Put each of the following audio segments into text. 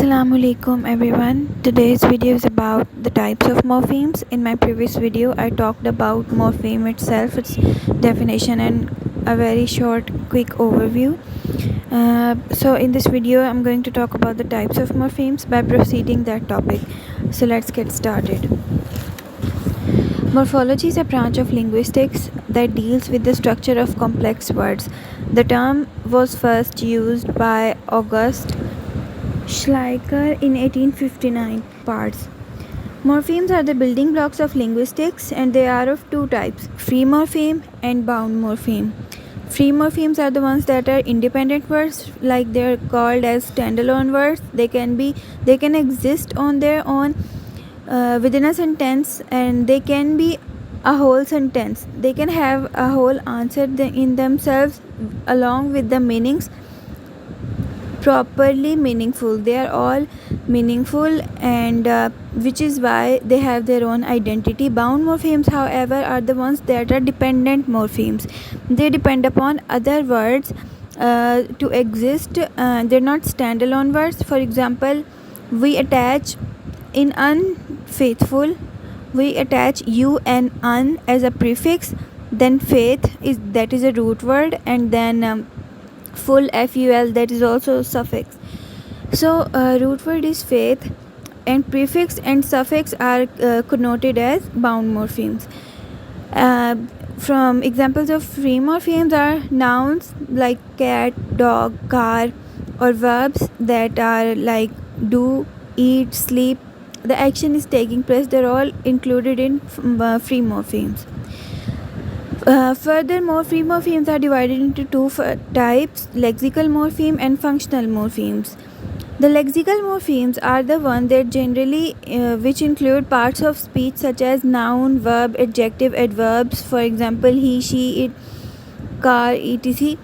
Assalamu alaikum everyone. Today's video is about the types of morphemes. In my previous video I talked about morpheme itself, its definition and a very short quick overview. So in this video I'm going to talk about the types of morphemes by proceeding that topic. So let's get started. Morphology is a branch of linguistics that deals with the structure of complex words. The term was first used by August Schleicher in 1859. Parts. Morphemes are the building blocks of linguistics and they are of two types, free morpheme and bound morpheme. Free morphemes are the ones that are independent words, like they're called as standalone words. They can exist on their own within a sentence, and they can be a whole sentence. They can have a whole answer in themselves along with the meanings properly meaningful. They are all meaningful, and which is why they have their own identity. Bound morphemes, however, are the ones that are dependent morphemes. They depend upon other words to exist. They're not standalone words. For example, we attach in unfaithful, we attach u and un as a prefix. Then faith is a root word, and then full ful, that is also a suffix. So root word is faith, and prefix and suffix are connoted as bound morphemes. From examples of free morphemes are nouns like cat, dog, car, or verbs that are like do, eat, sleep. The action is taking place. They're all included in free morphemes. Furthermore, free morphemes are divided into two types, lexical morpheme and functional morphemes. The lexical morphemes are the ones that generally which include parts of speech such as noun, verb, adjective, adverbs. For example, he, she, it, car, etc.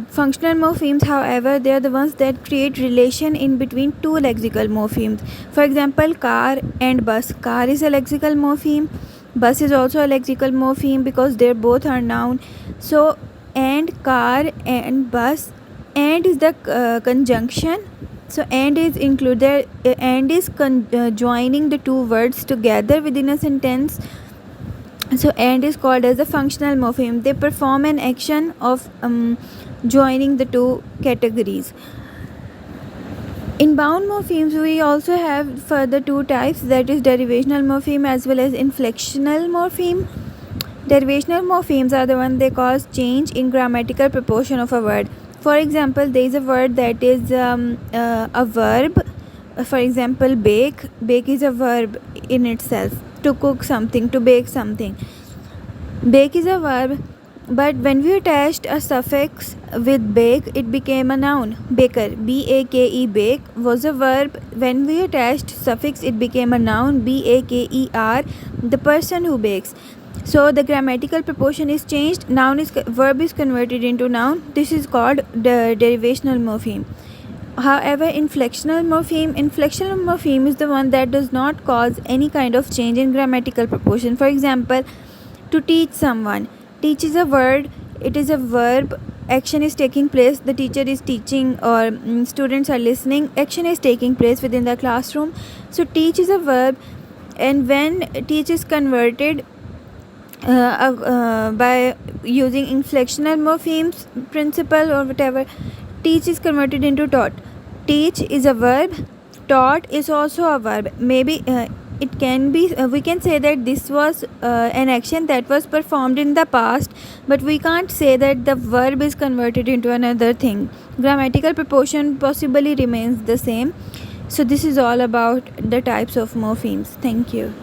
Functional morphemes, however, they are the ones that create relation in between two lexical morphemes. For example, car and bus. Car is a lexical morpheme. Bus is also a lexical morpheme because they both are noun. So, and car and bus, and is the conjunction. So, and is included. And is joining the two words together within a sentence. So, and is called as a functional morpheme. They perform an action of joining the two categories. In bound morphemes, we also have further two types, that is derivational morpheme as well as inflectional morpheme. Derivational morphemes are the ones that cause change in grammatical proportion of a word. For example, there is a word that is a verb. For example, bake. Bake is a verb in itself. To cook something, to bake something. Bake is a verb, but when we attached a suffix with bake, it became a noun. Baker, B-A-K-E, bake was a verb. When we attached suffix, it became a noun, B-A-K-E-R, the person who bakes. So the grammatical proportion is changed. Verb is converted into noun. This is called the derivational morpheme. However, inflectional morpheme is the one that does not cause any kind of change in grammatical proportion. For example, to teach someone. Teach is a word, it is a verb, action is taking place, the teacher is teaching or students are listening, action is taking place within the classroom. So teach is a verb, and when teach is converted by using inflectional morphemes principle or whatever, teach is converted into taught. Teach is a verb, taught is also a verb. Maybe it can be we can say that this was an action that was performed in the past, but we can't say that the verb is converted into another thing. Grammatical proportion possibly remains the same. So this is all about the types of morphemes. Thank you.